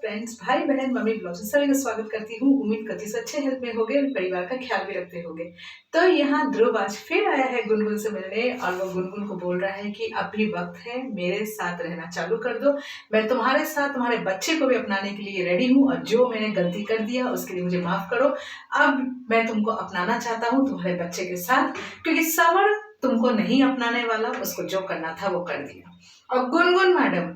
Friends, भाई बहन, mummy blog से सभी का स्वागत करती हूँ। उम्मीद करती हूँ अच्छे हेल्थ में होगे और परिवार का ख्याल भी रखते होगे। तो यहाँ ध्रुव आज फिर आया है गुनगुन से मिलने और वो गुनगुन को बोल रहा है कि अब भी वक्त है, मेरे साथ रहना चालू कर दो। मैं तुम्हारे साथ तुम्हारे बच्चे को भी अपनाने के लिए रेडी हूँ और जो मैंने गलती कर दिया उसके लिए मुझे माफ करो। अब मैं तुमको अपनाना चाहता हूँ तुम्हारे बच्चे के साथ, क्योंकि समर तुमको नहीं अपनाने वाला, उसको जो करना था वो कर दिया। और गुनगुन मैडम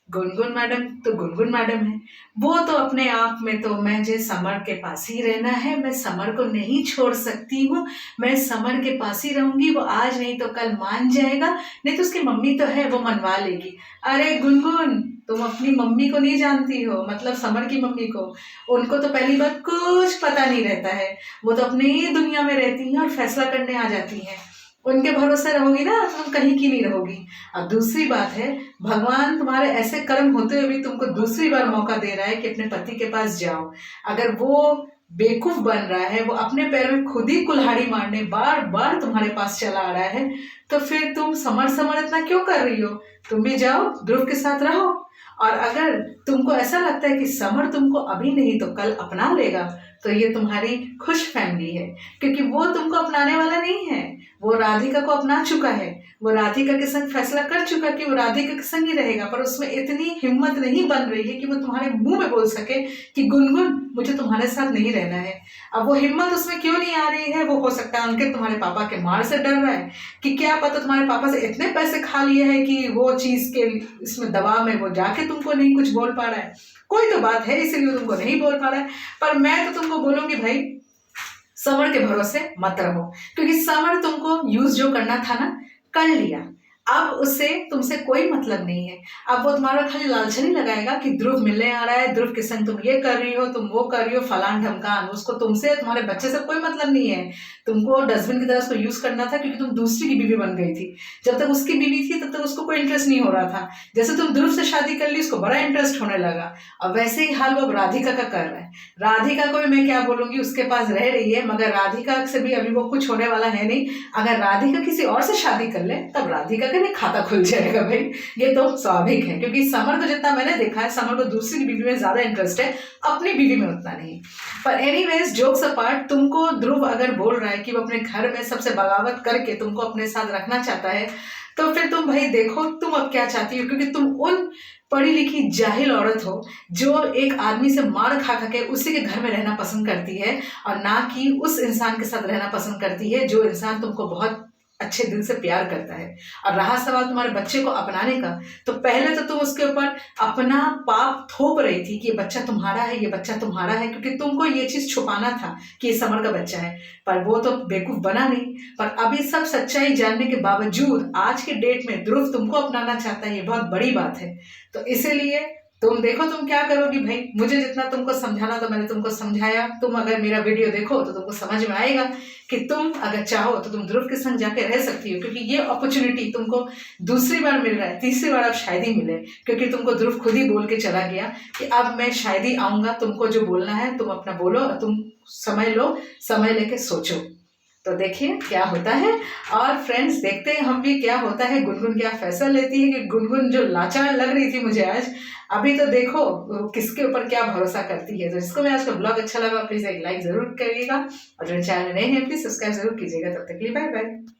तो गुनगुन मैडम है। वो तो अपने आप में तो मुझे समर के पास ही रहना है, मैं समर को नहीं छोड़ सकती हूँ। मैं समर के पास ही रहूंगी, वो आज नहीं तो कल मान जाएगा। नहीं तो उसकी मम्मी तो है, वो मनवा लेगी। अरे गुनगुन, तुम अपनी मम्मी को नहीं जानती हो, मतलब समर की मम्मी को। उनको तो पहली बात कुछ पता नहीं रहता है, वो तो अपनी ही दुनिया में रहती हैं और फैसला करने आ जाती हैं। उनके भरोसे रहोगी ना तो तुम कहीं की नहीं रहोगी। अब दूसरी बात है, भगवान तुम्हारे ऐसे कर्म होते हुए भी तुमको दूसरी बार मौका दे रहा है कि अपने पति के पास जाओ। अगर वो बेवकूफ बन रहा है, वो अपने पैर में खुद ही कुल्हाड़ी मारने बार बार तुम्हारे पास चला आ रहा है, तो फिर तुम समर समर इतना क्यों कर रही हो? तुम भी जाओ, ध्रुव के साथ रहो। और अगर तुमको ऐसा लगता है कि समर तुमको अभी नहीं तो कल अपना लेगा, तो ये तुम्हारी खुश फैमिली है, क्योंकि वो तुमको अपनाने वाला नहीं है। वो राधिका को अपना चुका है, वो राधिका के संग फैसला कर चुका कि वो राधिका के संग ही रहेगा, पर उसमें इतनी हिम्मत नहीं बन रही है कि वो तुम्हारे मुंह में बोल सके कि गुनगुन, मुझे तुम्हारे साथ नहीं रहना है। अब वो हिम्मत उसमें क्यों नहीं आ रही है? वो हो सकता है उनके तुम्हारे पापा के मार से डर रहा है, कि क्या पता तुम्हारे पापा से इतने पैसे खा लिए हैं कि वो चीज के इसमें दबाव में वो जाके तुमको नहीं कुछ बोल पा रहा है। कोई तो बात है, इसीलिए तुमको नहीं बोल पा रहा है। पर मैं तो तुमको बोलूंगी भाई, समर के भरोसे मत रहो, क्योंकि समर तुमको यूज जो करना था ना, कर लिया। अब उससे तुमसे कोई मतलब नहीं है। अब वो तुम्हारा खाली लालच नहीं लगाएगा कि ध्रुव मिलने आ रहा है, ध्रुव के संग तुम ये कर रही हो, तुम वो कर रही हो, फलान ढमकान। उसको तुमसे, तुम्हारे बच्चे से कोई मतलब नहीं है। तुमको डस्टबिन की तरह उसको यूज करना था, क्योंकि तुम दूसरी की बीवी बन गई थी। जब तक उसकी बीवी थी तब तक उसको कोई इंटरेस्ट नहीं हो रहा था। जैसे तुम ध्रुव से शादी कर ली, उसको बड़ा इंटरेस्ट होने लगा। अब वैसे ही हाल वो अब राधिका का कर रहा है। राधिका को भी मैं क्या बोलूंगी, उसके पास रह रही है, मगर राधिका से भी अभी वो कुछ होने वाला है नहीं। अगर राधिका किसी और से शादी कर ले, तब राधिका का भी खाता खुल जाएगा भाई। ये तो स्वाभाविक है, क्योंकि समर को जितना मैंने देखा है, समर को दूसरी बीवी में ज्यादा इंटरेस्ट है, अपनी बीवी में उतना नहीं। पर एनीवेज, जोक्स अपार्ट, तुमको ध्रुव अगर बोल रहा है कि वो अपने घर में सबसे बगावत करके तुमको अपने साथ रखना चाहता है, तो फिर तुम भाई देखो तुम अब क्या चाहती हो। क्योंकि तुम उन पढ़ी लिखी जाहिल औरत हो जो एक आदमी से मार खा खा के उसी के घर में रहना पसंद करती है, और ना कि उस इंसान के साथ रहना पसंद करती है जो इंसान तुमको बहुत अच्छे दिल से प्यार करता है। और रहा सवाल तुम्हारे बच्चे को अपनाने का, तो पहले तो तुम उसके ऊपर अपना पाप थोप रही थी कि ये बच्चा तुम्हारा है, ये बच्चा तुम्हारा है, क्योंकि तुमको ये चीज छुपाना था कि ये समर का बच्चा है। पर वो तो बेवकूफ बना नहीं। पर अभी सब सच्चाई जानने के बावजूद आज के डेट में ध्रुव तुमको अपनाना चाहता है, ये बहुत बड़ी बात है। तो इसीलिए तुम देखो तुम क्या करोगी भाई। मुझे जितना तुमको समझाना तो मैंने तुमको समझाया। तुम अगर मेरा वीडियो देखो तो तुमको समझ में आएगा कि तुम अगर चाहो तो तुम ध्रुव के संग जाके रह सकती हो, क्योंकि ये अपॉर्चुनिटी तुमको दूसरी बार मिल रहा है, तीसरी बार अब शायद ही मिले। क्योंकि तुमको ध्रुव खुद ही बोल के चला गया कि अब मैं शायद ही आऊंगा, तुमको जो बोलना है तुम अपना बोलो, और तुम समय लो, समय लेके सोचो। तो देखिए क्या होता है। और फ्रेंड्स, देखते हैं हम भी क्या होता है, गुनगुन क्या फैसला लेती है। कि गुनगुन जो लाचार लग रही थी मुझे आज, अभी तो देखो किसके ऊपर क्या भरोसा करती है। तो जिसको मैं आज का ब्लॉग अच्छा लगा, प्लीज एक लाइक जरूर करिएगा, और जो चैनल नए हैं प्लीज सब्सक्राइब जरूर कीजिएगा। तब तक के लिए बाय बाय।